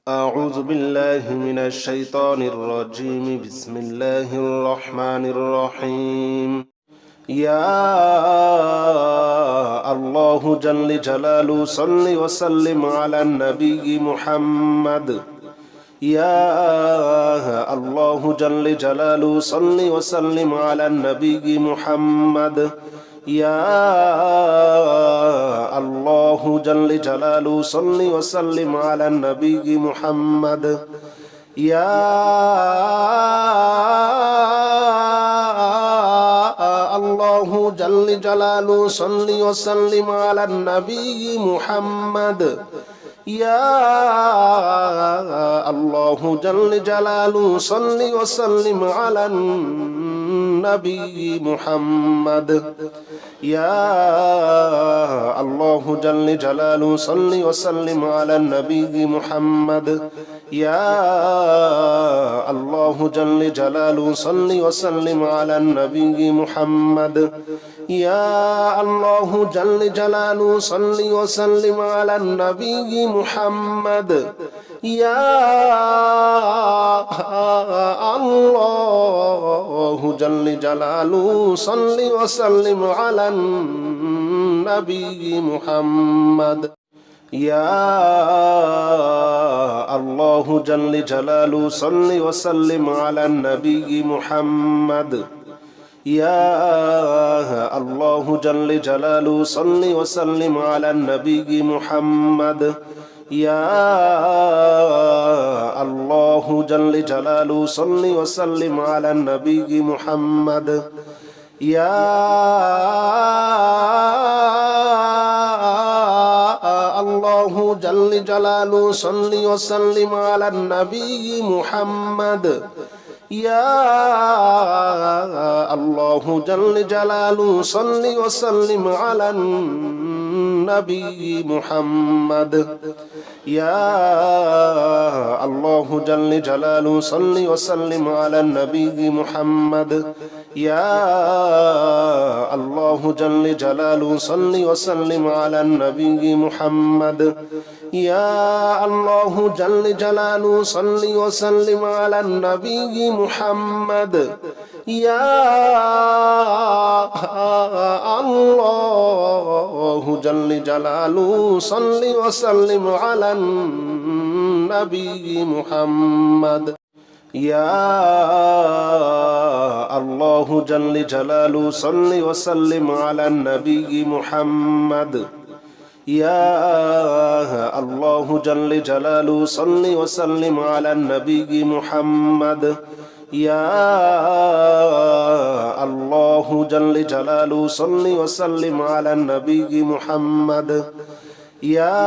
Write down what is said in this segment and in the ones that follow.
أعوذ بالله من الشيطان الرجيم. بسم الله الرحمن الرحيم. يا الله جل جلاله صل وسلم على النبي محمد. يا الله جل جلاله صل وسلم على النبي محمد. يا الله جل جلاله صل وسلم على النبي محمد. يا الله جل جلاله صل وسلم على النبي محمد. يا الله جل جلاله صل وسلم على النبي محمد. يا الله جل جلاله صل وسلم على النبي محمد. يا الله جل جلاله صل وسلم على النبي محمد. يا الله جل جلاله صل وسلم على النبي محمد. يا الله جل جلاله صل وسلم على النبي محمد. يا الله جل جلاله صل وسلم على النبي محمد. يا الله جل جلاله صل وسلم على النبي محمد. يا الله جل جلاله صل وسلم على النبي محمد. يا الله جل جلاله صل وسلم على النبي محمد. يا الله جل جلاله صل وسلم على النبي محمد. يا الله جل جلاله صل وسلم على النبي محمد. يا الله جل جلاله صل وسلم على النبي محمد. يا الله جل جلاله صل وسلم على النبي محمد. يا الله جل جلاله صل وسلم على النبي محمد. يا الله جل جلاله صل وسلم على النبي محمد. يا الله جل جلاله صل وسلم على النبي محمد. يا الله جل جلاله صل وسلم على النبي محمد. يا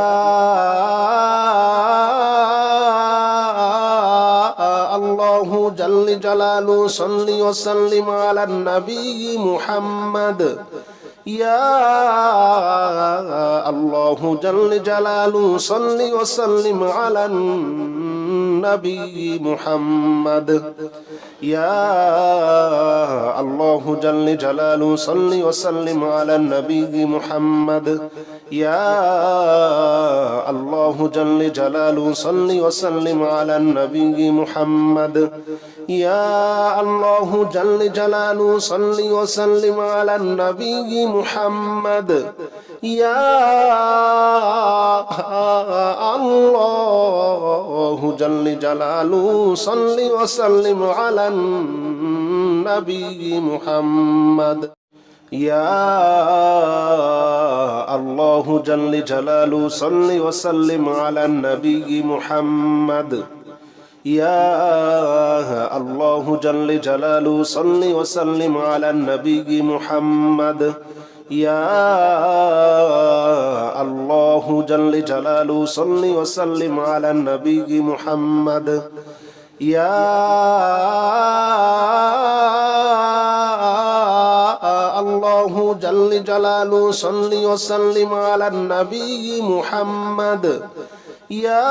الله جل جلاله صل وسلم على النبي محمد. يا الله جل جلاله صل وسلم على النبي محمد. يا الله جل جلاله صل وسلم على النبي محمد. يا الله جل جلاله صل وسلم على النبي محمد. يا الله جل جلاله صل وسلم على النبي محمد. يا الله جل جلاله صل وسلم على النبي محمد. يا الله جل جلاله صل وسلم على النبي محمد. يا الله جل جلاله صل وسلم على النبي محمد. يا الله جل جلاله صل وسلم على النبي محمد. يا الله جل جلاله صل وسلم على النبي محمد. يا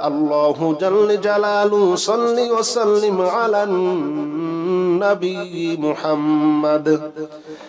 الله جل جلاله صل وسلم على النبي محمد.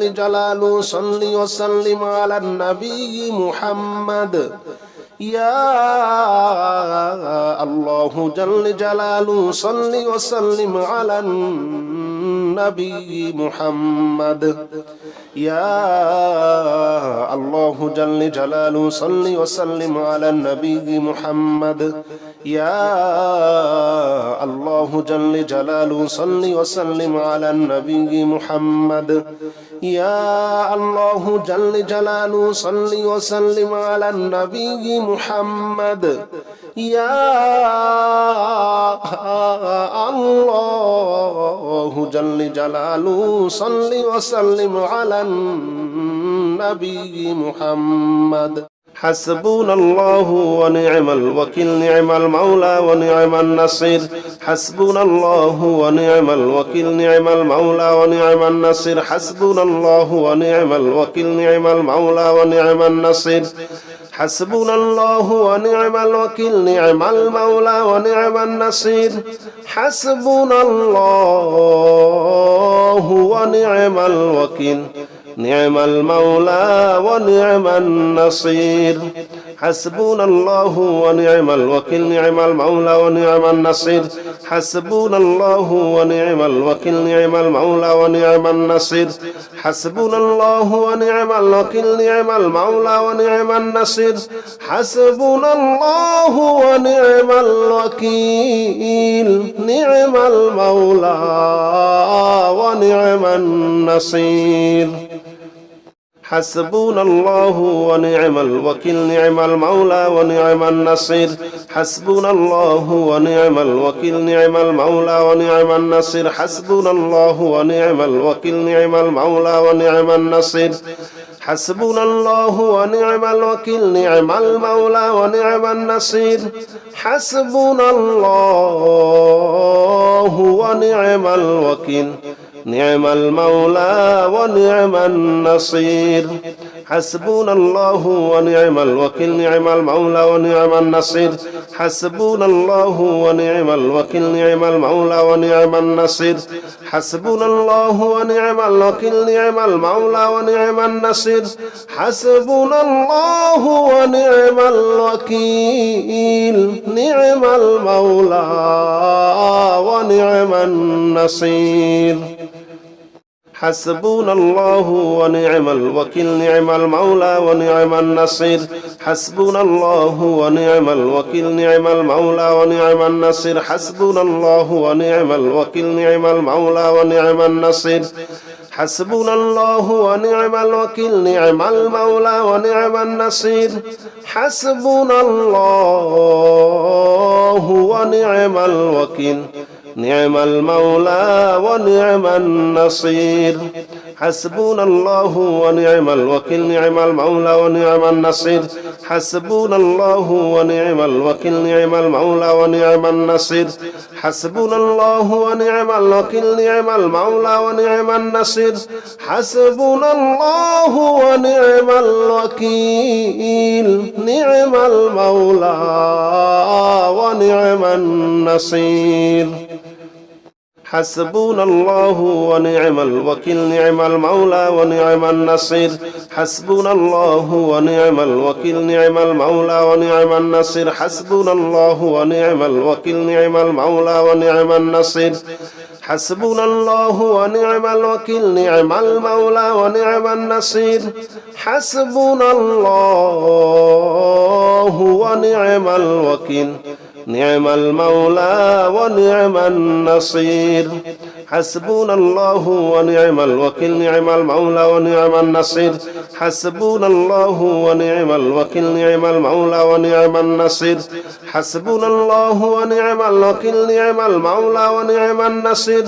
جل جلاله صل وسلم على النبي محمد يا الله جل جلاله صل وسلم على النبي محمد يا الله جل جلاله صل وسلم على النبي محمد يا الله جل جلاله صل وسلم على النبي محمد يا الله جل جلاله صل وسلم على النبي محمد يا الله جل جلاله صل وسلم على النبي محمد حسبنا الله ونعم الوكيل نعم المولى ونعم النصير حسبنا الله ونعم الوكيل نعم المولى ونعم النصير حسبنا الله ونعم الوكيل نعم المولى ونعم النصير حسبنا الله ونعم الوكيل نعم المولى ونعم النصير حسبنا الله ونعم الوكيل نعم المولى ونعم النصير حسبنا الله ونعم الوكيل نعم المولى ونعم النصير حسبنا الله ونعم الوكيل نعم المولى ونعم النصير حسبنا الله ونعم الوكيل نعم المولى ونعم النصير حسبنا الله ونعم الوكيل نعم المولى ونعم النصير حسبنا الله ونعم الوكيل نعم المولى ونعم النصير حسبنا الله ونعم الوكيل نعم المولى ونعم النصير حسبنا الله ونعم الوكيل نعم المولى ونعم النصير حسبنا الله ونعم الوكيل نعم المولى ونعم النصير حسبنا الله ونعم الوكيل نعم المولى ونعم النصير حسبنا الله ونعم الوكيل نعم المولى ونعم النصير حسبنا الله ونعم الوكيل نعم المولى ونعم النصير حسبنا الله ونعم الوكيل نعم المولى ونعم النصير حسبنا الله ونعم الوكيل نعم المولى ونعم النصير حسبنا الله ونعم الوكيل نعم المولى ونعم النصير حسبنا الله ونعم الوكيل نعم المولى ونعم النصير حسبنا الله ونعم الوكيل نعم المولى ونعم النصير حسبنا الله ونعم الوكيل نعم المولى ونعم النصير حسبنا الله ونعم الوكيل نعم المولى ونعم النصير حسبنا الله ونعم الوكيل نعم المولى ونعم النصير حسبنا الله ونعم الوكيل نعم المولى ونعم النصير حسبنا الله ونعم الوكيل نعم المولى ونعم النصير حسبنا الله ونعم الوكيل نعم المولى ونعم النصير حسبنا الله ونعم الوكيل نعم المولى ونعم النصير حسبنا الله ونعم الوكيل نعم المولى ونعم النصير حسبنا الله ونعم الوكيل نعم المولى ونعم النصير حسبنا الله ونعم الوكيل نعم المولى ونعم النصير حسبنا الله ونعم الوكيل نعم المولى ونعم النصير حسبنا الله ونعم الوكيل نعم المولى ونعم النصير حسبنا الله ونعم الوكيل نعم المولى ونعم النصير حسبنا الله ونعم الوكيل نعم المولى ونعم النصير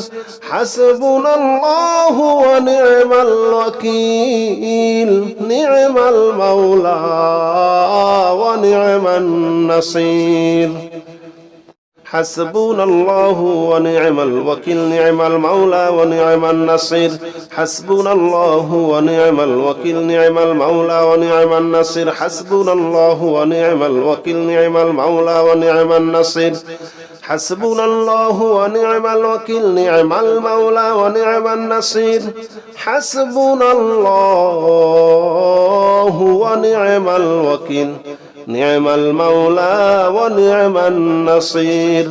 حسبنا الله ونعم الوكيل نعم المولى ونعم النصير حسبنا الله ونعم الوكيل نعم المولى ونعم النصير حسبنا الله ونعم الوكيل نعم المولى ونعم النصير حسبنا الله ونعم الوكيل نعم المولى ونعم النصير حسبنا الله ونعم الوكيل نعم المولى ونعم النصير حسبنا الله ونعم الوكيل نعم المولى ونعم النصير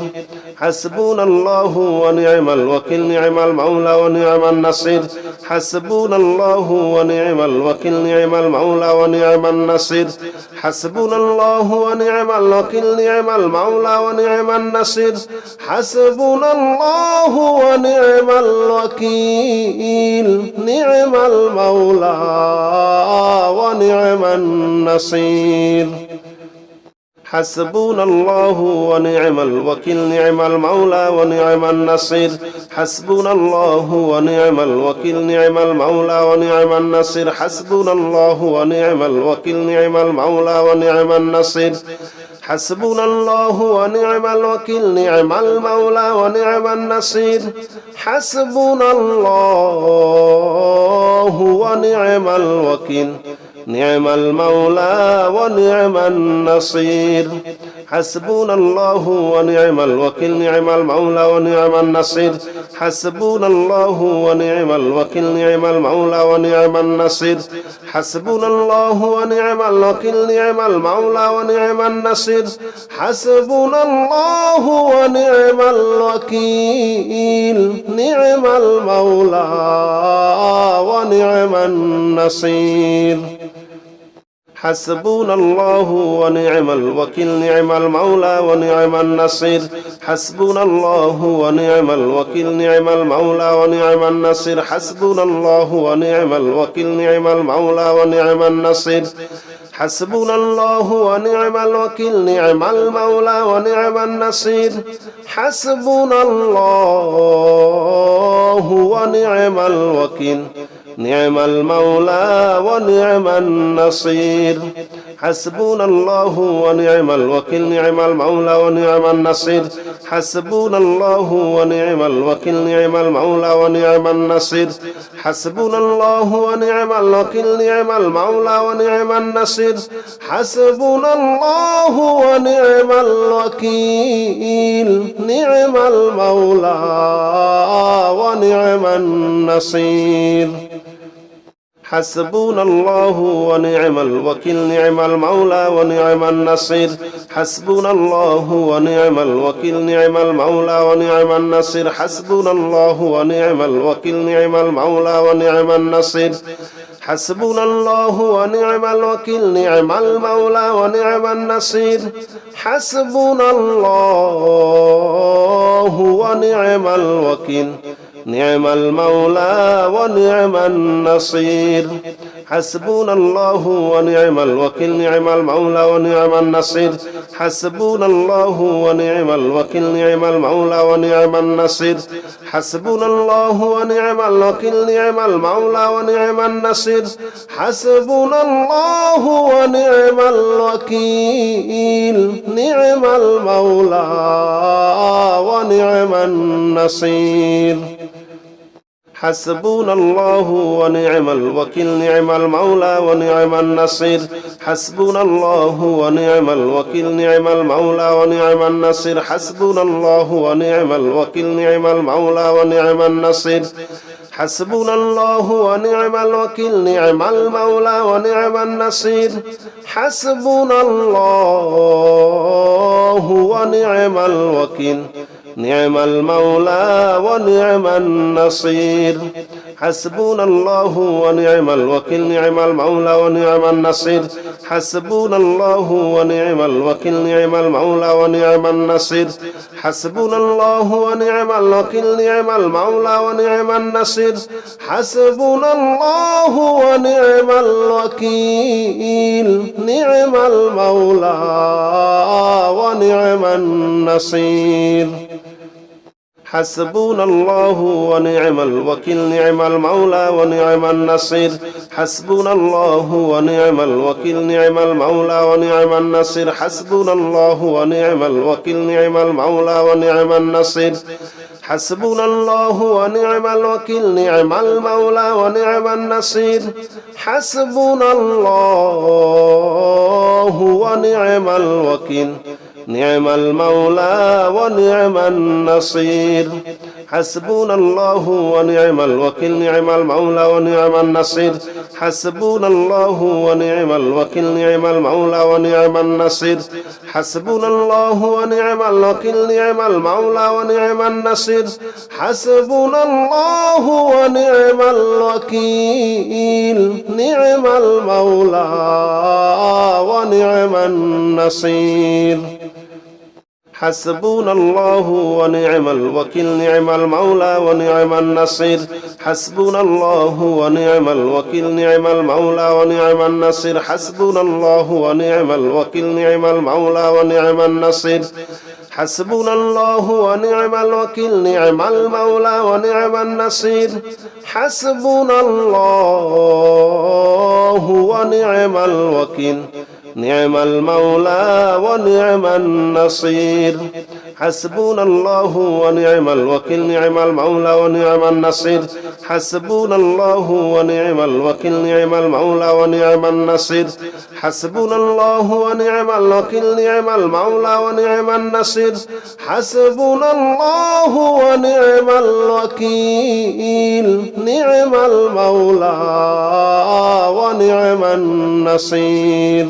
حسبنا الله ونعم الوكيل نعم المولى ونعم النصير حسبنا الله ونعم الوكيل نعم المولى ونعم النصير حسبنا الله ونعم الوكيل نعم المولى ونعم النصير حسبنا الله ونعم الوكيل نعم المولى ونعم النصير حسبنا الله ونعم الوكيل نعم المولى ونعم النصير حسبنا الله ونعم الوكيل نعم المولى ونعم النصير حسبنا الله ونعم الوكيل نعم المولى ونعم النصير حسبنا الله ونعم الوكيل نعم المولى ونعم النصير حسبنا الله ونعم الوكيل نعم المولى ونعم النصير حسبنا الله ونعم الوكيل نعم المولى ونعم النصير حسبنا الله ونعم الوكيل نعم المولى ونعم النصير حسبنا الله ونعم الوكيل نعم المولى ونعم النصير حسبنا الله ونعم الوكيل نعم المولى ونعم النصير حسبنا الله ونعم الوكيل نعم المولى ونعم النصير حسبنا الله ونعم الوكيل نعم المولى ونعم النصير حسبنا الله ونعم الوكيل نعم المولى ونعم النصير حسبنا الله ونعم الوكيل نعم المولى ونعم النصير حسبنا الله ونعم الوكيل نعم المولى ونعم النصير حسبنا الله ونعم الوكيل نعم المولى ونعم النصير حسبنا الله ونعم الوكيل نعم المولى ونعم النصير حسبنا الله ونعم الوكيل نعم المولى ونعم النصير حسبنا الله ونعم الوكيل نعم المولى ونعم النصير حسبنا الله ونعم الوكيل نعم المولى ونعم النصير حسبنا الله ونعم الوكيل نعم المولى ونعم النصير حسبنا الله ونعم الوكيل نعم المولى ونعم النصير حسبنا الله ونعم الوكيل نعم المولى ونعم النصير حسبنا الله ونعم الوكيل نعم المولى ونعم النصير حسبنا الله ونعم الوكيل نعم المولى ونعم النصير حسبنا الله ونعم الوكيل نعم المولى ونعم النصير حسبنا الله ونعم الوكيل نعم المولى ونعم النصير حسبنا الله ونعم الوكيل نعم المولى ونعم النصير حسبنا الله ونعم الوكيل نعم المولى ونعم النصير حسبنا الله ونعم الوكيل نعم المولى ونعم النصير حسبنا الله ونعم الوكيل نعم المولى ونعم النصير حسبنا الله ونعم الوكيل نعم المولى ونعم النصير حسبنا الله ونعم الوكيل نعم المولى ونعم النصير حسبنا الله ونعم الوكيل نعم المولى ونعم النصير حسبنا الله ونعم الوكيل نعم المولى ونعم النصير حسبنا الله ونعم الوكيل نعم المولى ونعم النصير حسبنا الله ونعم الوكيل نعم المولى ونعم النصير حسبنا الله ونعم الوكيل نعم المولى ونعم النصير حسبنا الله ونعم الوكيل نعم المولى ونعم النصير حسبنا الله ونعم الوكيل نعم المولى ونعم النصير حسبنا الله ونعم الوكيل نعم المولى ونعم النصير حسبنا الله ونعم الوكيل نعم المولى ونعم النصير حسبنا الله ونعم الوكيل نعم المولى ونعم النصير حسبنا الله ونعم الوكيل نعم المولى ونعم النصير حسبنا الله ونعم الوكيل نعم المولى ونعم النصير حسبنا الله ونعم الوكيل نعم المولى ونعم النصير حسبنا الله ونعم الوكيل نعم المولى ونعم النصير حسبنا الله ونعم الوكيل نعم المولى ونعم النصير حسبنا الله ونعم الوكيل نعم المولى ونعم النصير حسبنا الله ونعم الوكيل نعم المولى ونعم النصير حسبنا الله ونعم الوكيل نعم المولى ونعم النصير حسبنا الله ونعم الوكيل نعم المولى ونعم النصير حسبنا الله ونعم الوكيل نعم المولى ونعم النصير حسبنا الله ونعم الوكيل نعم المولى ونعم النصير حسبنا الله ونعم الوكيل نعم المولى ونعم النصير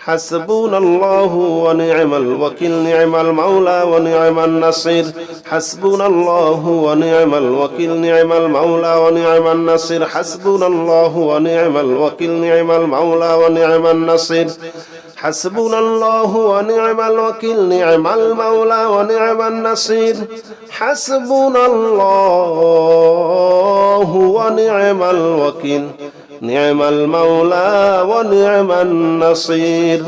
حسبنا الله ونعم الوكيل نعم المولى ونعم النصير حسبنا الله ونعم الوكيل نعم المولى ونعم النصير حسبنا الله ونعم الوكيل نعم المولى ونعم النصير حسبنا الله ونعم الوكيل نعم المولى ونعم النصير حسبنا الله ونعم الوكيل نعم المولى ونعم النصير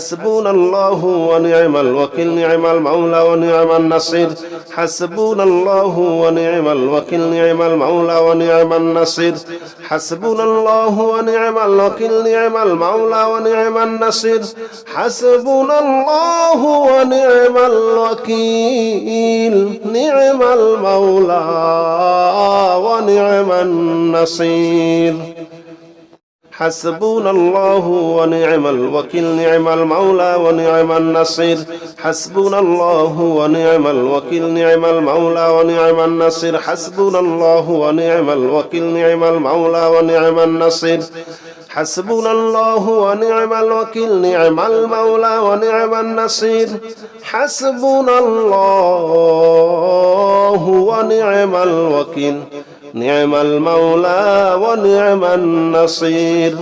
حسبنا الله ونعم الوكيل نعم المولى ونعم النصير حسبنا الله ونعم الوكيل نعم المولى ونعم النصير حسبنا الله ونعم الوكيل نعم المولى ونعم النصير حسبنا الله ونعم الوكيل نعم المولى ونعم النصير حسبنا الله ونعم الوكيل نعم المولى ونعم النصير حسبنا الله ونعم الوكيل نعم المولى ونعم النصير حسبنا الله ونعم الوكيل نعم المولى ونعم النصير حسبنا الله ونعم الوكيل نعم المولى ونعم النصير حسبنا الله ونعم الوكيل نعم المولى ونعم النصير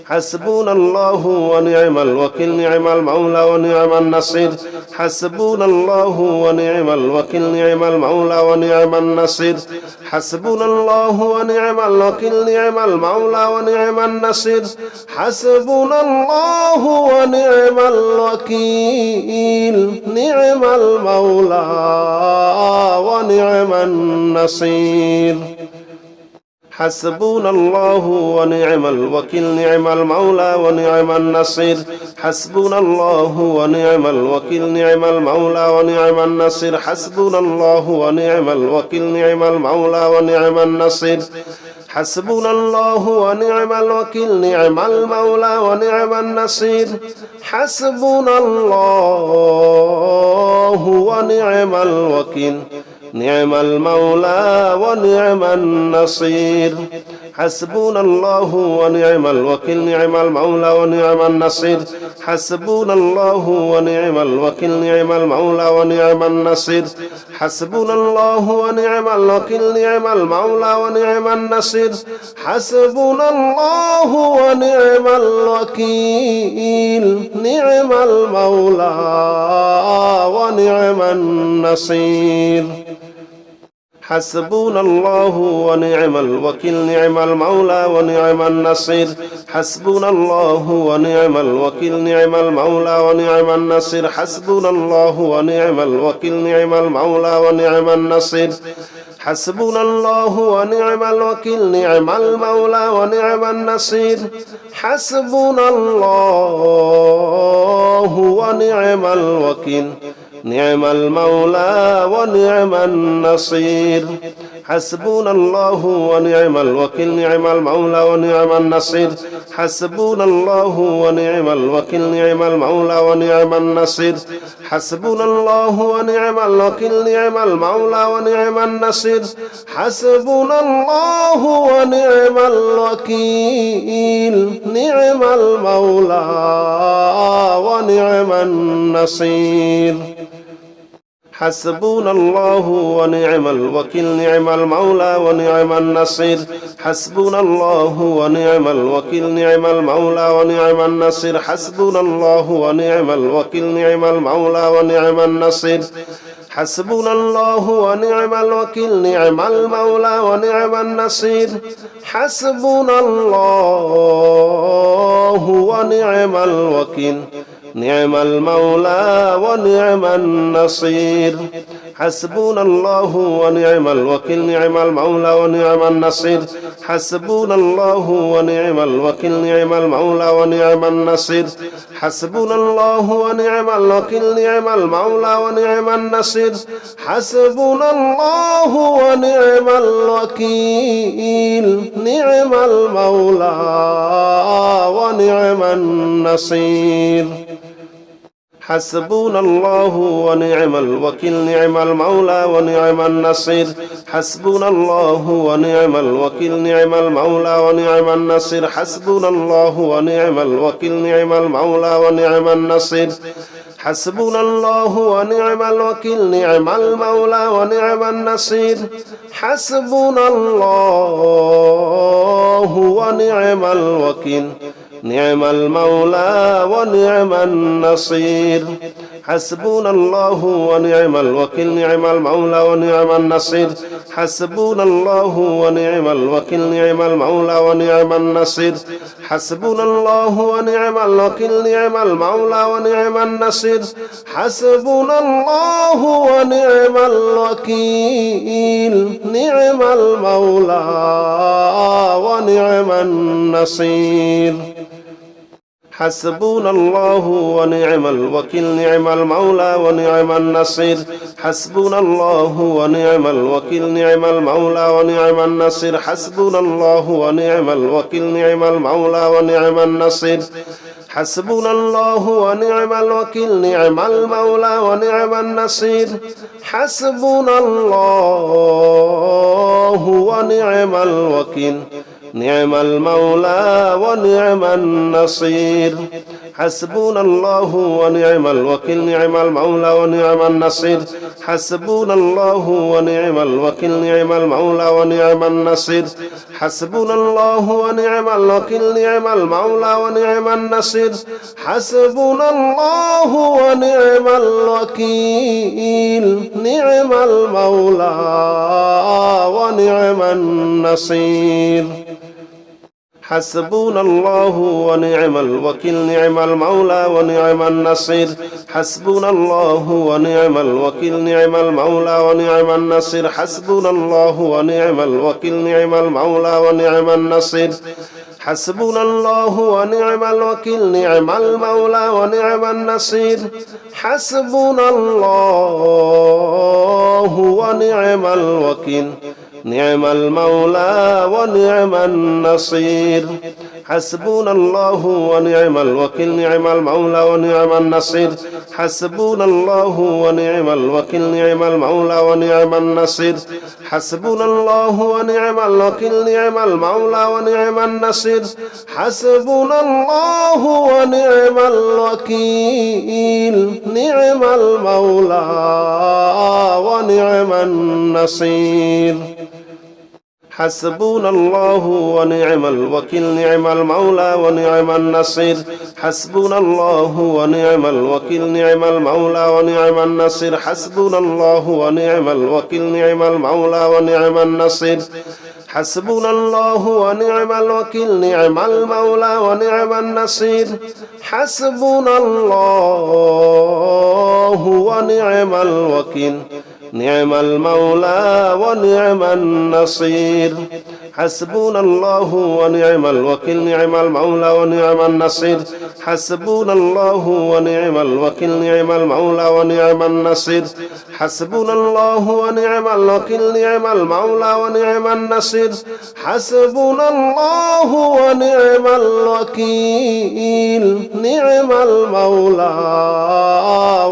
حسبنا الله ونعم الوكيل نعم المولى ونعم النصير حسبنا الله ونعم الوكيل نعم المولى ونعم النصير حسبنا الله ونعم الوكيل نعم المولى ونعم النصير حسبنا الله ونعم الوكيل نعم المولى ونعم النصير حسبنا الله ونعم الوكيل نعم المولى ونعم النصير حسبنا الله ونعم الوكيل نعم المولى ونعم النصير حسبنا الله ونعم الوكيل نعم المولى ونعم النصير حسبنا الله ونعم الوكيل نعم المولى ونعم النصير حسبنا الله ونعم الوكيل نعم المولى ونعم النصير حسبنا الله ونعم الوكيل نعم المولى ونعم النصير حسبنا الله ونعم الوكيل نعم المولى ونعم النصير حسبنا الله ونعم الوكيل نعم المولى ونعم النصير حسبنا الله ونعم الوكيل نعم المولى ونعم النصير حسبنا الله ونعم الوكيل نعم المولى ونعم النصير حسبنا الله ونعم الوكيل نعم المولى ونعم النصير حسبنا الله ونعم الوكيل نعم المولى ونعم النصير حسبنا الله ونعم الوكيل نعم المولى ونعم النصير حسبنا الله ونعم الوكيل نعم المولى ونعم النصير حسبنا الله ونعم الوكيل نعم المولى ونعم النصير حسبنا الله ونعم الوكيل نعم المولى ونعم النصير حسبنا الله ونعم الوكيل نعم المولى ونعم النصير حسبنا الله ونعم الوكيل نعم المولى ونعم النصير حسبنا الله ونعم الوكيل نعم المولى ونعم النصير حسبنا الله ونعم الوكيل نعم المولى ونعم النصير حسبنا الله ونعم الوكيل نعم المولى ونعم النصير حسبنا الله ونعم الوكيل نعم المولى ونعم النصير حسبنا الله ونعم الوكيل نعم المولى ونعم النصير حسبنا الله ونعم الوكيل نعم المولى ونعم النصير حسبنا الله ونعم الوكيل نعم المولى ونعم النصير حسبنا الله ونعم الوكيل نعم المولى ونعم النصير حسبنا الله ونعم الوكيل نعم المولى ونعم النصير حسبنا الله ونعم الوكيل نعم المولى ونعم النصير حسبنا الله ونعم الوكيل نعم المولى ونعم النصير حسبنا الله ونعم الوكيل نعم المولى ونعم النصير حسبنا الله ونعم الوكيل نعم المولى ونعم النصير حسبنا الله ونعم الوكيل نعم المولى ونعم النصير حسبنا الله ونعم الوكيل نعم المولى ونعم النصير حسبنا الله ونعم الوكيل نعم المولى ونعم النصير حسبنا الله ونعم الوكيل نعم المولى ونعم النصير حسبنا الله ونعم الوكيل نعم المولى ونعم النصير حسبنا الله ونعم الوكيل نعم المولى ونعم النصير حسبنا الله ونعم الوكيل نعم المولى ونعم النصير حسبنا الله ونعم الوكيل نعم المولى ونعم النصير حسبنا الله ونعم الوكيل نعم المولى ونعم النصير حسبنا الله ونعم الوكيل نعم المولى ونعم النصير حسبنا الله ونعم الوكيل نعم المولى ونعم النصير حسبنا الله ونعم الوكيل نعم المولى ونعم النصير حسبنا الله ونعم الوكيل نعم المولى ونعم النصير حسبنا الله ونعم الوكيل نعم المولى ونعم النصير حسبنا الله ونعم الوكيل نعم المولى ونعم النصير حسبنا الله ونعم الوكيل نعم المولى ونعم النصير حسبنا الله ونعم الوكيل نعم المولى ونعم النصير حسبنا الله ونعم الوكيل نعم المولى ونعم النصير حسبنا الله ونعم الوكيل نعم المولى ونعم النصير حسبنا الله ونعم الوكيل نعم المولى ونعم النصير حسبنا الله ونعم الوكيل نعم المولى ونعم النصير حسبنا الله ونعم الوكيل نعم المولى ونعم النصير حسبنا الله ونعم الوكيل نعم المولى ونعم النصير حسبنا الله ونعم الوكيل نعم المولى ونعم النصير حسبنا الله ونعم الوكيل نعم المولى ونعم النصير حسبنا الله ونعم الوكيل نعم المولى ونعم النصير حسبنا الله ونعم الوكيل نعم المولى ونعم النصير حسبنا الله ونعم الوكيل نعم المولى ونعم النصير حسبنا الله ونعم الوكيل نعم المولى ونعم النصير حسبنا الله ونعم الوكيل نعم المولى ونعم النصير حسبنا الله ونعم الوكيل نعم المولى ونعم النصير حسبنا الله ونعم الوكيل نعم المولى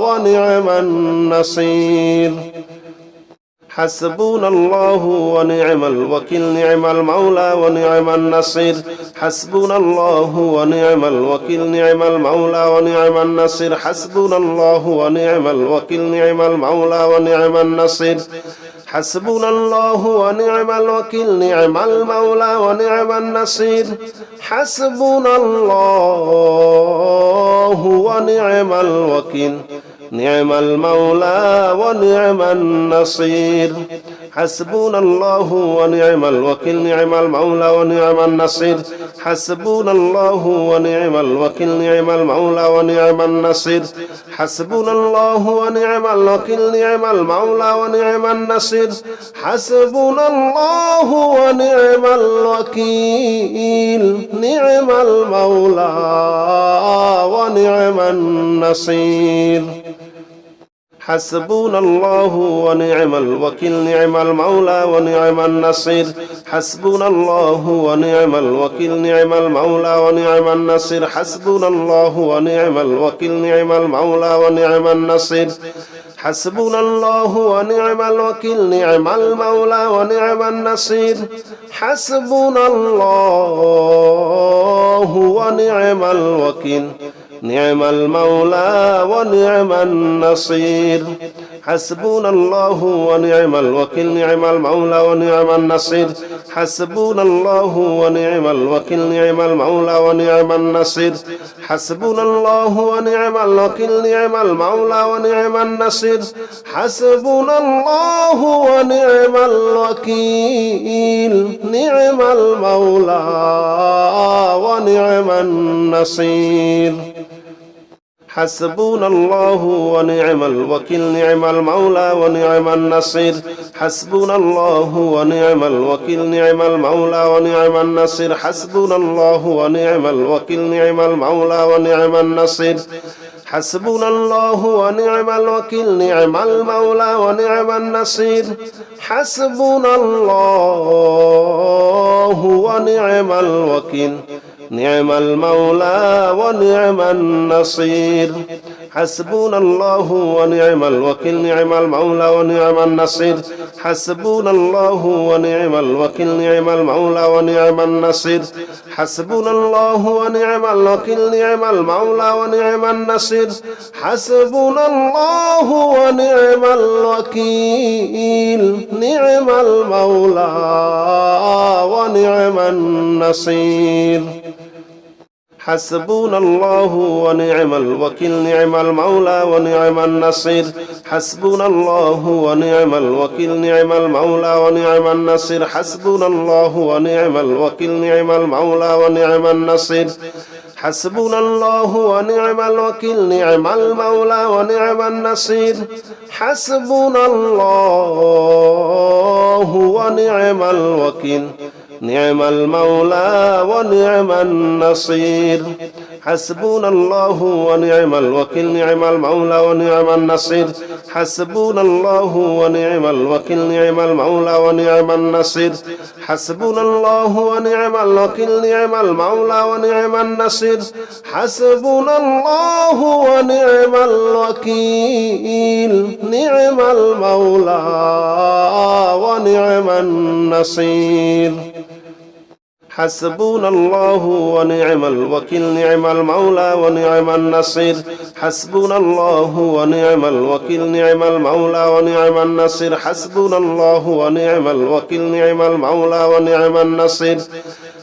ونعم النصير حسبنا الله ونعم الوكيل نعم المولى ونعم النصير حسبنا الله ونعم الوكيل نعم المولى ونعم النصير حسبنا الله ونعم الوكيل نعم المولى ونعم النصير حسبنا الله ونعم الوكيل نعم المولى ونعم النصير حسبنا الله ونعم الوكيل نعم المولى ونعم النصير حسبنا الله ونعم الوكيل نعم المولى ونعم النصير حسبنا الله ونعم الوكيل نعم المولى ونعم النصير حسبنا الله ونعم الوكيل نعم المولى ونعم النصير حسبنا الله ونعم الوكيل نعم المولى ونعم النصير حسبنا الله ونعم الوكيل نعم المولى ونعم النصير حسبنا الله ونعم الوكيل نعم المولى ونعم النصير حسبنا الله ونعم الوكيل نعم المولى ونعم النصير حسبنا الله ونعم الوكيل نعم المولى ونعم النصير حسبنا الله ونعم الوكيل نعم المولى ونعم النصير حسبنا الله ونعم الوكيل نعم المولى ونعم النصير حسبنا الله ونعم الوكيل نعم المولى ونعم النصير حسبنا الله ونعم الوكيل نعم المولى ونعم النصير حسبنا الله ونعم الوكيل نعم المولى ونعم النصير حسبنا الله ونعم الوكيل نعم المولى ونعم النصير حسبنا الله ونعم الوكيل نعم المولى ونعم النصير حسبنا الله ونعم الوكيل نعم المولى ونعم النصير حسبنا الله ونعم الوكيل نعم المولى ونعم النصير حسبنا الله ونعم الوكيل نعم المولى ونعم النصير حسبنا الله ونعم الوكيل نعم المولى ونعم النصير حسبنا الله ونعم الوكيل نعم المولى ونعم النصير حسبنا الله ونعم الوكيل نعم المولى ونعم النصير حسبنا الله ونعم الوكيل نعم المولى ونعم النصير حسبنا الله ونعم الوكيل نعم المولى ونعم النصير حسبنا الله ونعم الوكيل نعم المولى ونعم النصير حسبنا الله ونعم الوكيل نعم المولى ونعم النصير حسبنا الله ونعم الوكيل نعم المولى ونعم النصير حسبنا الله ونعم الوكيل نعم المولى ونعم النصير حسبنا الله ونعم الوكيل نعم المولى ونعم النصير حسبنا الله ونعم الوكيل نعم المولى ونعم النصير حسبنا الله ونعم الوكيل نعم المولى ونعم النصير حسبنا الله ونعم الوكيل نعم المولى ونعم النصير حسبنا الله ونعم الوكيل نعم المولى ونعم النصير حسبنا الله ونعم الوكيل نعم المولى ونعم النصير حسبنا الله ونعم الوكيل نعم المولى ونعم النصير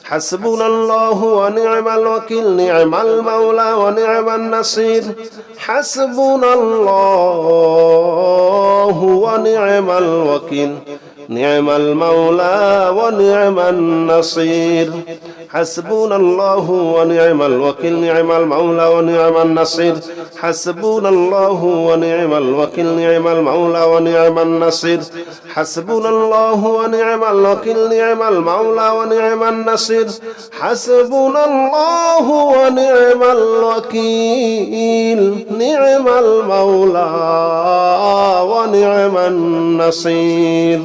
حسبنا الله ونعم الوكيل نعم المولى ونعم النصير حسبنا الله ونعم الوكيل نعم المولى ونعم النصير حسبنا الله ونعم الوكيل نعم المولى ونعم النصير حسبنا الله ونعم الوكيل نعم المولى ونعم النصير حسبنا الله ونعم الوكيل نعم المولى ونعم النصير حسبنا الله ونعم الوكيل نعم المولى ونعم النصير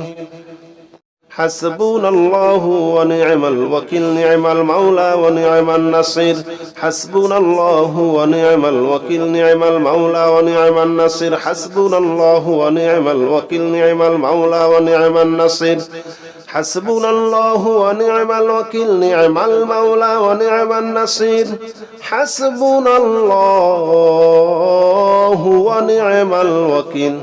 حسبنا الله ونعم الوكيل نعم المولى ونعم النصير حسبنا الله ونعم الوكيل نعم المولى ونعم النصير حسبنا الله ونعم الوكيل نعم المولى ونعم النصير حسبنا الله ونعم الوكيل نعم المولى ونعم النصير حسبنا الله ونعم الوكيل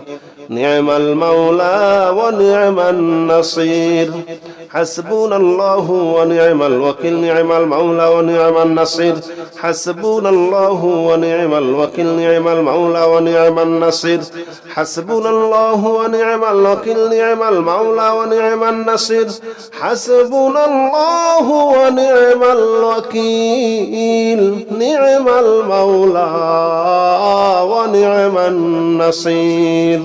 نعم المولى ونعم النصير حسبنا الله ونعم الوكيل نعم المولى ونعم النصير حسبنا الله ونعم الوكيل نعم المولى ونعم النصير حسبنا الله ونعم الوكيل نعم المولى ونعم النصير حسبنا الله ونعم الوكيل نعم المولى ونعم النصير